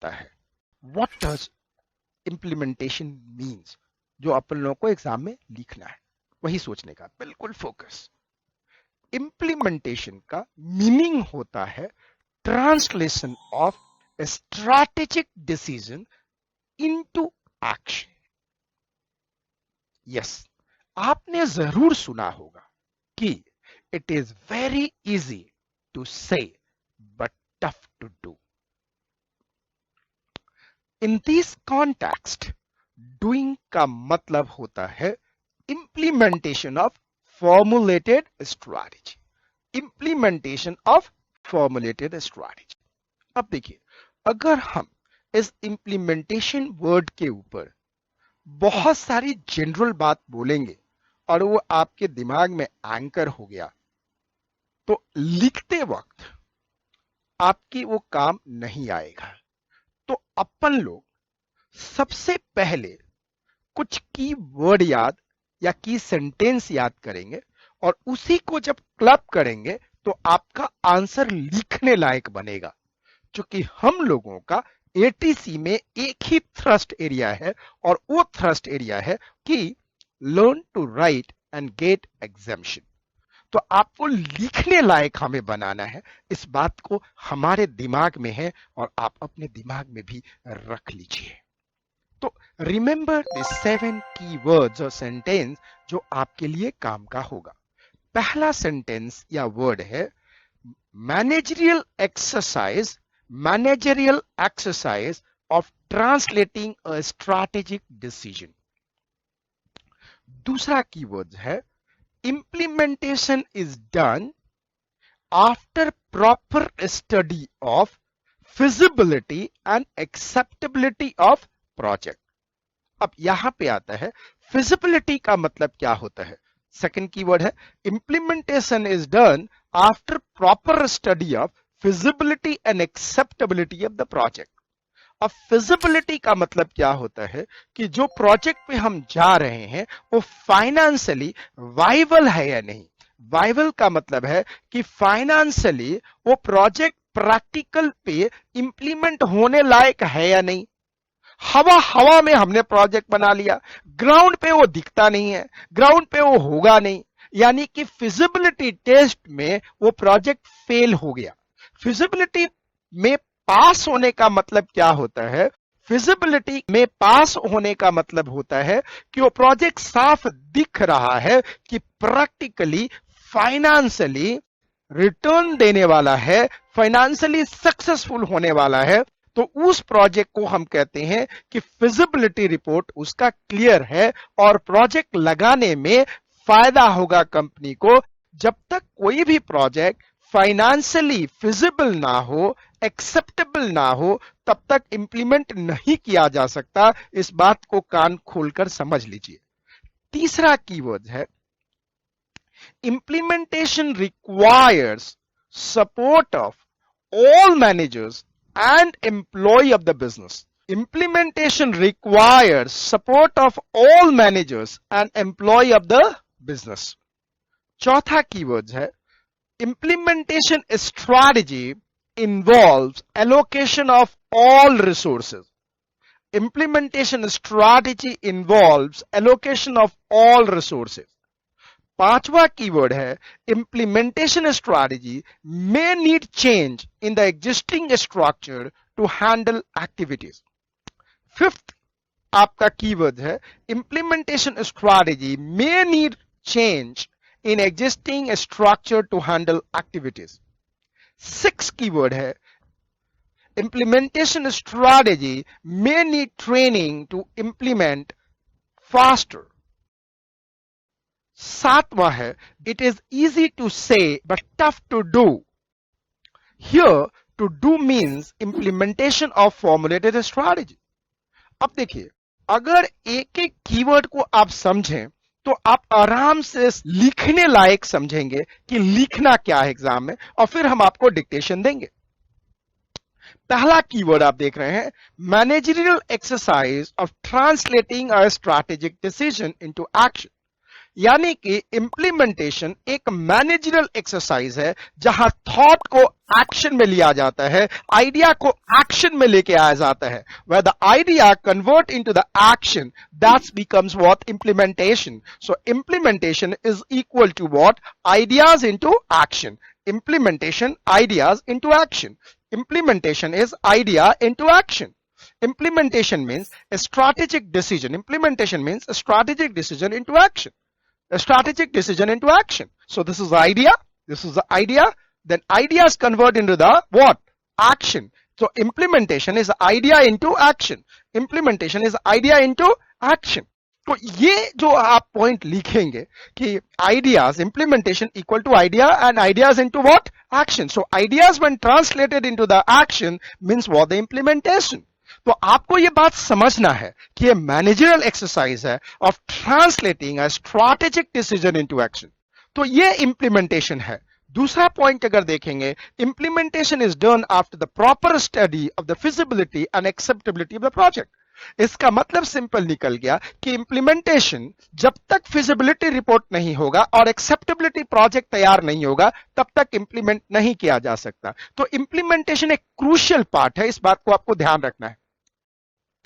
होता है? What does implementation means? जो अपन लोगों को एग्जाम में लिखना है, वही सोचने का बिल्कुल फोकस। इम्प्लीमेंटेशन का मीनिंग होता है translation of a strategic decision into action. Yes, आपने जरूर सुना होगा कि it is very easy to say but tough to do. In this context doing का मतलब होता है implementation of formulated strategy. Implementation of formulated strategy. अब देखिए, अगर हम इस इंप्लीमेंटेशन वर्ड के ऊपर बहुत सारी जनरल बात बोलेंगे और वो आपके दिमाग में एंकर हो गया, तो लिखते वक्त आपकी वो काम नहीं आएगा। तो अपन लोग सबसे पहले कुछ की वर्ड याद या की सेंटेंस याद करेंगे और उसी को जब क्लब करेंगे तो आपका आंसर लिखने लायक बनेगा। क्योंकि हम लोगों का एटीसी में एक ही थ्रस्ट एरिया है और वो थ्रस्ट एरिया है कि learn to write and get exemption. तो आपको लिखने लायक हमें बनाना है, इस बात को हमारे दिमाग में है और आप अपने दिमाग में भी रख लीजिए। तो रिमेंबर द 7 की वर्ड्स और सेंटेंस जो आपके लिए काम का होगा। पहला सेंटेंस या वर्ड है managerial exercise of translating a strategic decision. दूसरा कीवर्ड है implementation is done after proper study of feasibility and acceptability of project। अब यहां पे आता है feasibility का मतलब क्या होता है। सेकंड कीवर्ड है implementation is done after proper study of feasibility and acceptability of the project। अब फिजिबिलिटी का मतलब क्या होता है कि जो प्रोजेक्ट पे हम जा रहे हैं वो फाइनेंशियली वाइबल है या नहीं। वाइबल का मतलब है कि फाइनेंशियली वो प्रोजेक्ट प्रैक्टिकल पे इंप्लीमेंट होने लायक है या नहीं। हवा में हमने प्रोजेक्ट बना लिया, ग्राउंड पे वो दिखता नहीं है, ग्राउंड पे वो होगा नहीं, यानी कि फिजिबिलिटी टेस्ट में वो प्रोजेक्ट फेल हो गया। फिजिबिलिटी में पास होने का मतलब क्या होता है? फिजिबिलिटी में पास होने का मतलब होता है कि वो प्रोजेक्ट साफ दिख रहा है कि प्रैक्टिकली फाइनेंशियली रिटर्न देने वाला है, फाइनेंशियली सक्सेसफुल होने वाला है। तो उस प्रोजेक्ट को हम कहते हैं कि फिजिबिलिटी रिपोर्ट उसका क्लियर है और प्रोजेक्ट लगाने में फायदा होगा कंपनी को। जब तक कोई भी प्रोजेक्ट फाइनेंशियली फिजिबल ना हो, एक्सेप्टेबल ना हो, तब तक इंप्लीमेंट नहीं किया जा सकता। इस बात को कान खोलकर समझ लीजिए। तीसरा कीवर्ड है implementation requires support of all managers and employee of the business। Implementation requires support of all managers and employee of the business। चौथा कीवर्ड है implementation strategy involves allocation of all resources। Implementation strategy involves allocation of all resources। पांचवा keyword है implementation strategy may need change in the existing structure to handle activities. Fifth आपका keyword है implementation strategy may need change in existing structure to handle activities. Six keyword है implementation strategy may need training to implement faster. सातवां है it is easy to say but tough to do. Here to do means implementation of formulated strategy. अब देखिए, अगर एक एक keyword को आप समझें तो आप आराम से लिखने लायक समझेंगे कि लिखना क्या है एग्जाम में, और फिर हम आपको डिक्टेशन देंगे। पहला कीवर्ड आप देख रहे हैं managerial exercise of translating a strategic decision into action. यानी कि इंप्लीमेंटेशन एक मैनेजरल एक्सरसाइज है जहां थॉट को एक्शन में लिया जाता है, आइडिया को एक्शन में लेके आया जाता है. Where the idea convert into the action, that becomes what? Implementation. So implementation is equal to what? Ideas into action. Implementation, ideas into action. Implementation is idea into action. Implementation means a strategic decision. Implementation means a strategic decision into action. A strategic decision into action. So this is the idea. This is the idea. Then ideas convert into the what? Action. So implementation is idea into action. Implementation is idea into action. तो ये जो आप point लिखेंगे कि ideas implementation equal to idea and ideas into what? Action. So ideas when translated into the action means what? The implementation. तो आपको ये बात समझना है कि ये मैनेजरल एक्सरसाइज है of translating a strategic decision into action. तो ये इंप्लीमेंटेशन है. दूसरा पॉइंट अगर देखेंगे, implementation is done after the proper study of the feasibility and acceptability of the project. इसका मतलब सिंपल निकल गया कि इंप्लीमेंटेशन जब तक फिजिबिलिटी रिपोर्ट नहीं होगा और एक्सेप्टेबिलिटी प्रोजेक्ट तैयार नहीं होगा तब तक इंप्लीमेंट नहीं किया जा सकता. तो इंप्लीमेंटेशन एक क्रूशियल पार्ट है, इस बात को आपको ध्यान रखना है.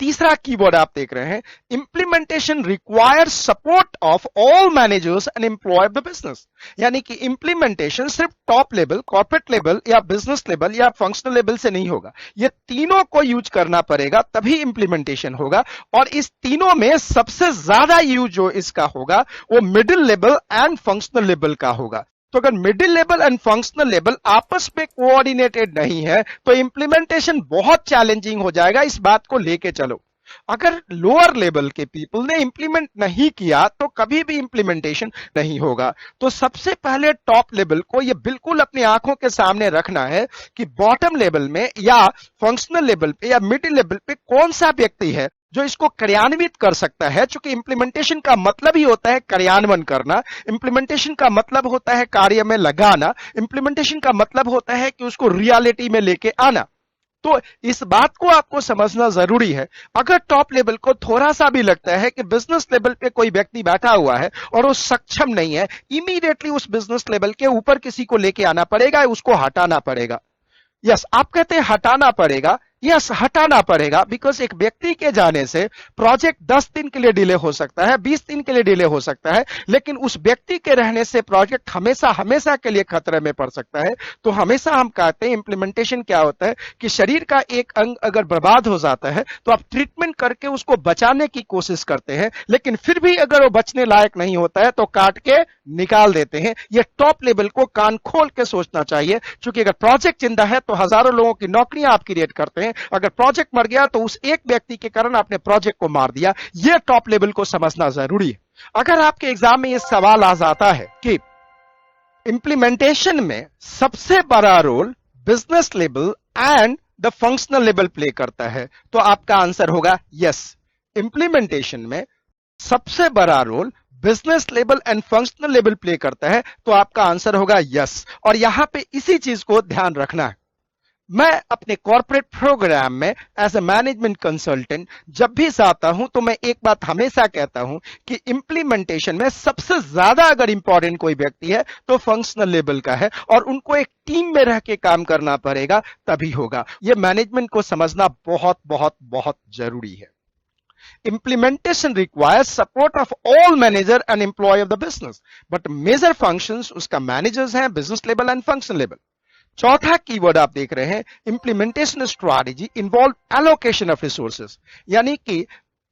तीसरा कीवर्ड आप देख रहे हैं, implementation requires support of all managers and employ of the business. यानी कि इंप्लीमेंटेशन सिर्फ टॉप लेवल, कॉर्पोरेट लेवल या बिजनेस लेवल या फंक्शनल लेवल से नहीं होगा. ये तीनों को यूज करना पड़ेगा तभी इंप्लीमेंटेशन होगा. और इस तीनों में सबसे ज्यादा यूज जो इसका होगा वो middle level and functional level का होगा. तो अगर middle level and functional level आपस में कोऑर्डिनेटेड नहीं है तो इंप्लीमेंटेशन बहुत चैलेंजिंग हो जाएगा. इस बात को लेके चलो. अगर लोअर लेवल के पीपल ने इंप्लीमेंट नहीं किया तो कभी भी इंप्लीमेंटेशन नहीं होगा. तो सबसे पहले टॉप लेवल को ये बिल्कुल अपनी आंखों के सामने रखना है कि बॉटम लेवल में या फंक्शनल लेवल पे या मिडिल लेवल पे कौन सा व्यक्ति है जो इसको कार्यान्वित कर सकता है. क्योंकि इंप्लीमेंटेशन का मतलब ही होता है कार्यान्वयन करना. इंप्लीमेंटेशन का मतलब होता है कार्य में लगाना. इंप्लीमेंटेशन का मतलब होता है कि उसको रियलिटी में लेके आना. तो इस बात को आपको समझना जरूरी है. अगर टॉप लेवल को थोड़ा सा भी लगता है कि बिजनेस लेवल पे कोई व्यक्ति बैठा हुआ है और वो सक्षम नहीं है, इमीडिएटली उस बिजनेस लेवल के ऊपर किसी को लेके आना पड़ेगा, उसको हटाना पड़ेगा. यस, आप कहते हैं हटाना पड़ेगा. यस, हटाना पड़ेगा. बिकॉज एक व्यक्ति के जाने से प्रोजेक्ट 10 दिन के लिए डिले हो सकता है, 20 दिन के लिए डिले हो सकता है, लेकिन उस व्यक्ति के रहने से प्रोजेक्ट हमेशा हमेशा के लिए खतरे में पड़ सकता है. तो हमेशा हम कहते हैं इंप्लीमेंटेशन क्या होता है कि शरीर का एक अंग अगर बर्बाद हो जाता है तो आप ट्रीटमेंट करके उसको बचाने की कोशिश करते हैं, लेकिन फिर भी अगर वो बचने लायक नहीं होता है तो काट के निकाल देते हैं. ये टॉप लेवल को कान खोल के सोचना चाहिए. क्योंकि अगर प्रोजेक्ट जिंदा है तो हजारों लोगों की नौकरियां आप क्रिएट करते हैं. अगर प्रोजेक्ट मर गया तो उस एक व्यक्ति के कारण आपने प्रोजेक्ट को मार दिया. यह टॉप लेवल को समझना जरूरी है. अगर आपके एग्जाम में यह सवाल आ जाता है कि इंप्लीमेंटेशन में सबसे बड़ा role business level and the functional level play करता है, तो आपका आंसर होगा यस. इंप्लीमेंटेशन में सबसे बड़ा role business level and functional level play करता है, तो आपका आंसर होगा यस. और यहां पे इसी चीज को ध्यान रखना है. मैं अपने कॉर्पोरेट प्रोग्राम में एज ए मैनेजमेंट कंसल्टेंट जब भी जाता हूं तो मैं एक बात हमेशा कहता हूं कि इंप्लीमेंटेशन में सबसे ज्यादा अगर इंपॉर्टेंट कोई व्यक्ति है तो फंक्शनल लेवल का है, और उनको एक टीम में रह के काम करना पड़ेगा, तभी होगा. यह मैनेजमेंट को समझना बहुत बहुत बहुत जरूरी है. Implementation requires support of all manager and employee of the business, but major functions उसका managers हैं, business level and function level. चौथा कीवर्ड आप देख रहे हैं, implementation strategy involve allocation of resources. यानी कि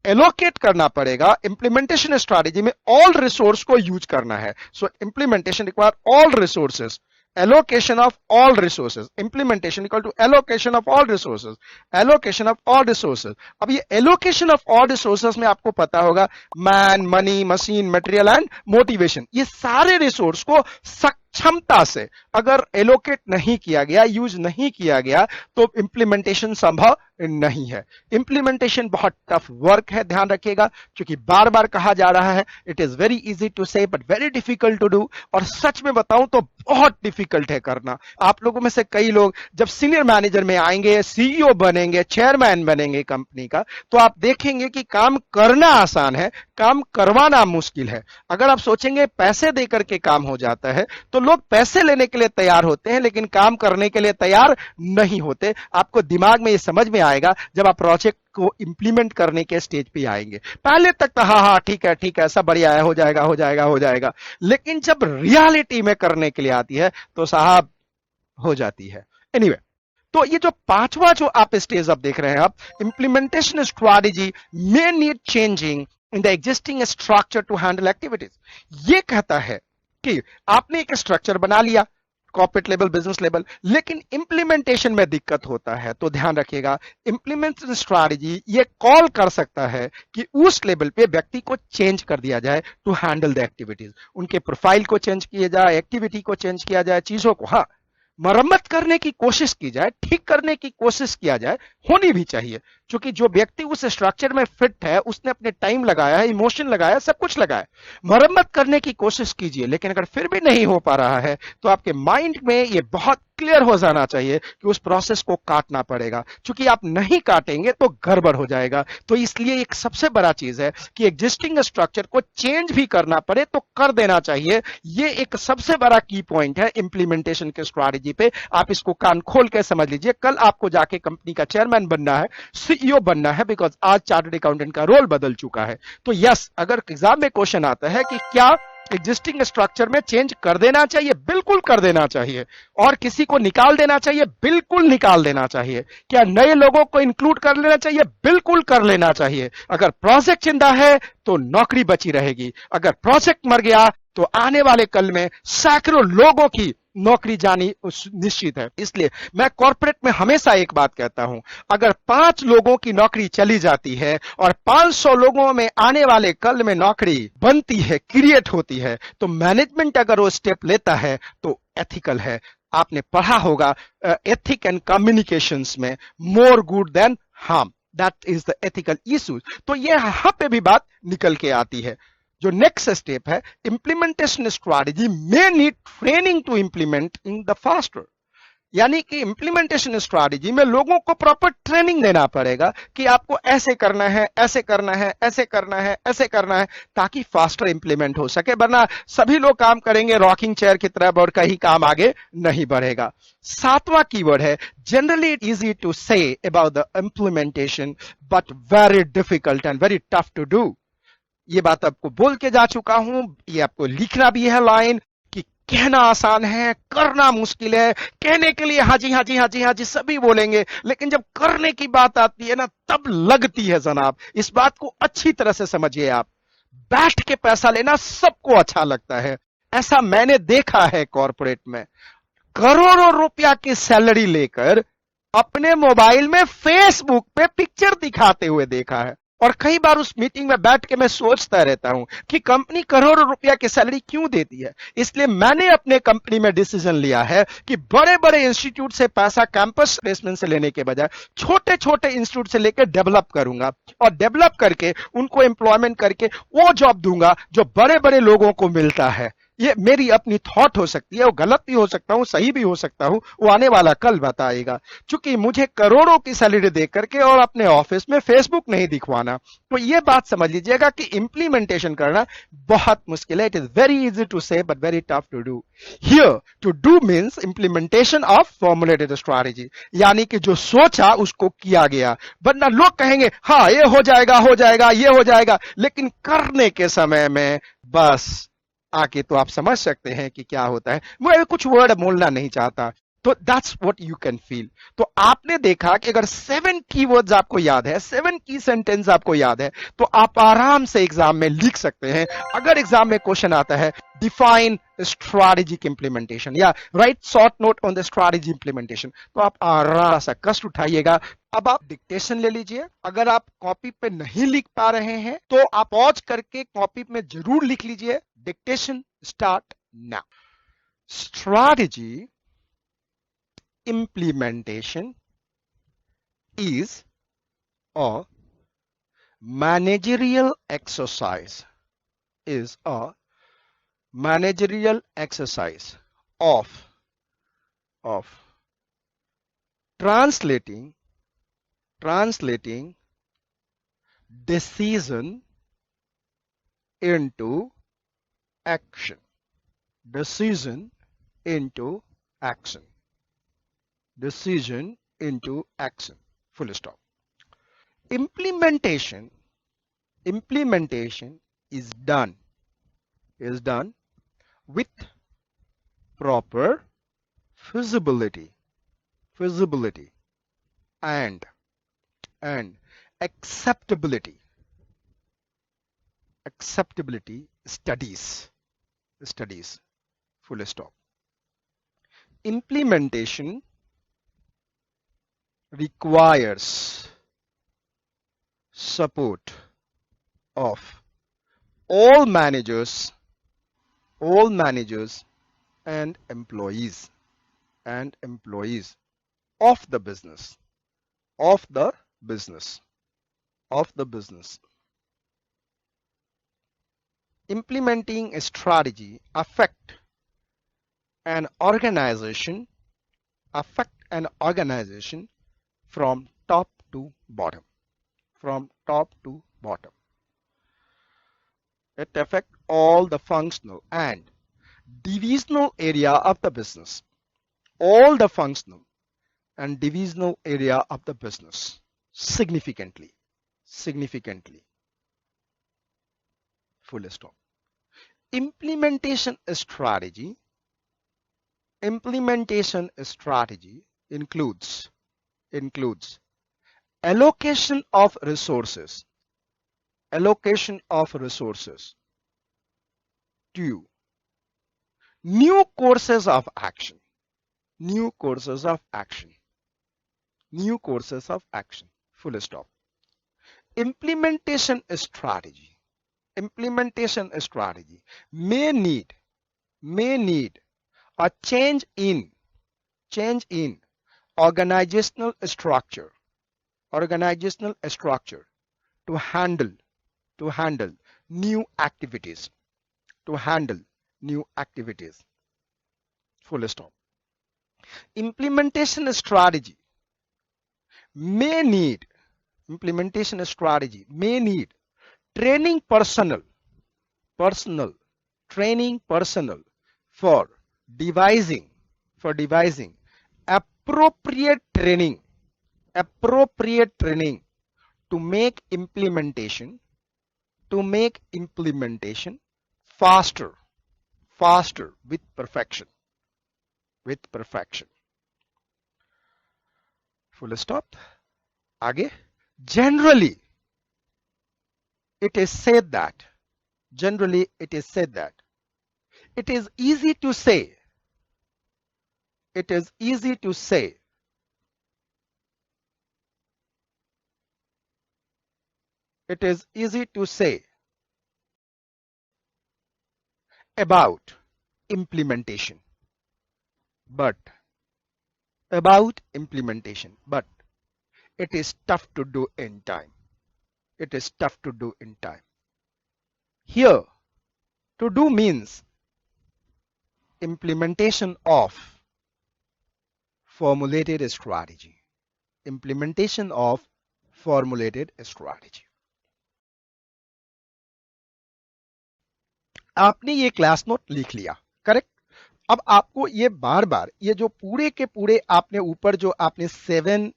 एलोकेट करना पड़ेगा. इंप्लीमेंटेशन स्ट्रैटेजी में ऑल रिसोर्स को यूज करना है. So implementation require all resources, allocation of all resources. Implementation equal to allocation of all resources. Allocation of all resources. अब ये allocation of all resources में आपको पता होगा man, money, machine, material and motivation. ये सारे रिसोर्स को क्षमता से अगर एलोकेट नहीं किया गया, यूज नहीं किया गया, तो इंप्लीमेंटेशन संभव नहीं है। इंप्लीमेंटेशन बहुत टफ वर्क है, ध्यान रखिएगा, क्योंकि बार बार कहा जा रहा है it is very easy to say but very difficult to do, और सच में बताऊं तो बहुत डिफिकल्ट है करना। आप लोगों में से कई लोग जब सीनियर मैनेजर में आएंगे, सीईओ बनेंगे, चेयरमैन बनेंगे कंपनी का, तो आप देखेंगे कि काम करना आसान है, काम करवाना मुश्किल है। अगर आप सोचेंगे पैसे देकर के काम हो जाता है, तो लोग पैसे लेने के लिए तैयार होते हैं लेकिन काम करने के लिए तैयार नहीं होते। आपको दिमाग में ये समझ में आएगा जब आप प्रोजेक्ट को इंप्लीमेंट करने के स्टेज पे आएंगे। पहले तक तो हाँ ठीक है सब बढ़िया है, हो जाएगा, लेकिन जब रियलिटी में करने के लिए आती है तो साहब हो जाती है। एनीवे, तो ये जो पांचवा जो आप स्टेज अब देख रहे हैं, आप implementation strategy may need changing in the existing structure to handle activities. ये कहता है कि आपने एक स्ट्रक्चर बना लिया, कॉर्पोरेट लेवल, बिजनेस लेवल, लेकिन इंप्लीमेंटेशन में दिक्कत होता है। तो ध्यान रखिएगा, इंप्लीमेंटेशन स्ट्रैटेजी ये कॉल कर सकता है कि उस लेवल पे व्यक्ति को चेंज कर दिया जाए टू हैंडल द एक्टिविटीज। उनके प्रोफाइल को चेंज किया जाए, एक्टिविटी को चेंज किया जाए, चीजों को हाँ मरम्मत करने की कोशिश की जाए, ठीक करने की कोशिश किया जाए, होनी भी चाहिए, क्योंकि जो व्यक्ति उस स्ट्रक्चर में फिट है, उसने अपने टाइम लगाया है, इमोशन लगाया, सब कुछ लगाया, मरम्मत करने की कोशिश कीजिए। लेकिन अगर फिर भी नहीं हो पा रहा है तो आपके माइंड में ये बहुत क्लियर हो जाना चाहिए कि उस प्रोसेस को काटना पड़ेगा, क्योंकि आप नहीं काटेंगे तो गड़बड़ हो जाएगा। तो इसलिए एक सबसे बड़ा चीज है कि एग्जिस्टिंग स्ट्रक्चर को चेंज भी करना पड़े तो कर देना चाहिए। ये एक सबसे बड़ा की पॉइंट है इंप्लीमेंटेशन के स्ट्रैटेजी पे। आप इसको कान खोल के समझ लीजिए। कल आपको जाके कंपनी का चेयरमैन बनना है, सीईओ बनना है, बिकॉज आज चार्टर्ड अकाउंटेंट का रोल बदल चुका है। तो यस, अगर एग्जाम में क्वेश्चन आता है कि क्या एग्जिस्टिंग स्ट्रक्चर में चेंज कर देना चाहिए, बिल्कुल कर देना चाहिए। और किसी को निकाल देना चाहिए, बिल्कुल निकाल देना चाहिए। क्या नए लोगों को इंक्लूड कर लेना चाहिए, बिल्कुल कर लेना चाहिए। अगर प्रोजेक्ट जिंदा है तो नौकरी बची रहेगी, अगर प्रोजेक्ट मर गया तो आने वाले कल में सैकड़ों लोगों की नौकरी जानी निश्चित है। इसलिए मैं कॉर्पोरेट में हमेशा एक बात कहता हूं, अगर 5 लोगों की नौकरी चली जाती है और 500 लोगों में आने वाले कल में नौकरी बनती है, क्रिएट होती है, तो मैनेजमेंट अगर वो स्टेप लेता है तो एथिकल है। आपने पढ़ा होगा एथिक एंड कम्युनिकेशंस में, more good than harm, that is the ethical issues. तो ये यहां पे भी बात निकल के आती है। जो नेक्स्ट स्टेप है, implementation strategy may need training to implement in the faster. यानी कि इंप्लीमेंटेशन स्ट्रैटेजी में लोगों को प्रॉपर ट्रेनिंग देना पड़ेगा कि आपको ऐसे करना है, ऐसे करना है, ऐसे करना है, ऐसे करना है, ताकि फास्टर इंप्लीमेंट हो सके। वरना सभी लोग काम करेंगे रॉकिंग चेयर की तरह और कहीं काम आगे नहीं बढ़ेगा। 7वां कीवर्ड है, generally it easy to say about the implementation but very difficult and very tough to do. ये बात आपको बोल के जा चुका हूं, ये आपको लिखना भी है लाइन, कि कहना आसान है, करना मुश्किल है। कहने के लिए हाँ जी सभी बोलेंगे, लेकिन जब करने की बात आती है ना, तब लगती है जनाब। इस बात को अच्छी तरह से समझिए आप। बैठ के पैसा लेना सबको अच्छा लगता है, ऐसा मैंने देखा है कॉर्पोरेट में। करोड़ों रुपया की सैलरी लेकर अपने मोबाइल में फेसबुक पे पिक्चर दिखाते हुए देखा है। और कई बार उस मीटिंग में बैठ के मैं सोचता रहता हूं कि कंपनी करोड़ों रुपया की सैलरी क्यों देती है। इसलिए मैंने अपने कंपनी में डिसीजन लिया है कि बड़े बड़े इंस्टीट्यूट से पैसा कैंपस प्लेसमेंट से लेने के बजाय छोटे छोटे इंस्टीट्यूट से लेकर डेवलप करूंगा, और डेवलप करके उनको एम्प्लॉयमेंट करके वो जॉब दूंगा जो बड़े बड़े लोगों को मिलता है। ये मेरी अपनी थॉट हो सकती है, वो गलत भी हो सकता हूं, सही भी हो सकता हूं, वो आने वाला कल बताएगा। क्योंकि मुझे करोड़ों की सैलरी दे करके और अपने ऑफिस में फेसबुक नहीं दिखवाना। तो ये बात समझ लीजिएगा कि इंप्लीमेंटेशन करना बहुत मुश्किल है। It is very easy to say but very tough to do. Here to do means implementation of formulated strategy, यानी कि जो सोचा उसको किया गया। वरना लोग कहेंगे हाँ ये हो जाएगा, ये हो जाएगा, लेकिन करने के समय में बस आके तो आप समझ सकते हैं कि क्या होता है। मैं कुछ वर्ड बोलना नहीं चाहता, तो that's what you can feel. तो आपने देखा कि अगर 7 कीवर्ड्स आपको याद है, 7 की सेंटेंस आपको याद है, तो आप आराम से एग्जाम में लिख सकते हैं। अगर एग्जाम में क्वेश्चन आता है डिफाइन स्ट्रैटेजिक इंप्लीमेंटेशन या right short note on the strategy implementation, तो आप आराम से कष्ट उठाइएगा। अब आप डिक्टेशन ले लीजिए। अगर आप कॉपी पे नहीं लिख पा रहे हैं तो आप पॉज करके कॉपी में जरूर लिख लीजिए। Dictation start now. Strategy implementation is a managerial exercise, is a managerial exercise of translating decision into action. Decision into action. Decision into action. Full stop. Implementation is done with proper feasibility and acceptability studies. Full stop. Implementation requires support of all managers and employees of the business. Implementing a strategy affect an organization from top to bottom. It affects all the functional and divisional area of the business. All the functional and divisional area of the business significantly. Full stop. Implementation strategy includes allocation of resources to new courses of action. Full stop. Implementation strategy may need a change in organizational structure to handle new activities. Full stop. Implementation strategy may need training personnel for devising appropriate training to make implementation faster with perfection. Full stop. आगे. Generally it is said that it is easy to say about implementation, but it is tough to do in time. Here, to do means implementation of formulated strategy. आपने ये class note लिख लिया, correct? अब आपको ये बार बार ये जो पूरे के पूरे आपने ऊपर जो आपने 7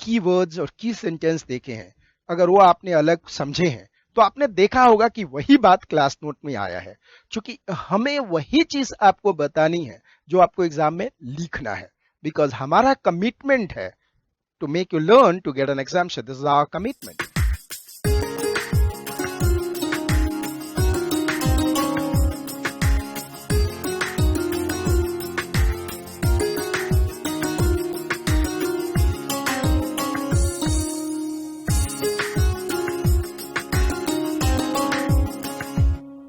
कीवर्ड्स और की सेंटेंस देखे हैं, अगर वो आपने अलग समझे हैं तो आपने देखा होगा कि वही बात क्लास नोट में आया है, क्योंकि हमें वही चीज आपको बतानी है जो आपको एग्जाम में लिखना है, बिकॉज हमारा कमिटमेंट है to make you learn to get an exam. This is our commitment.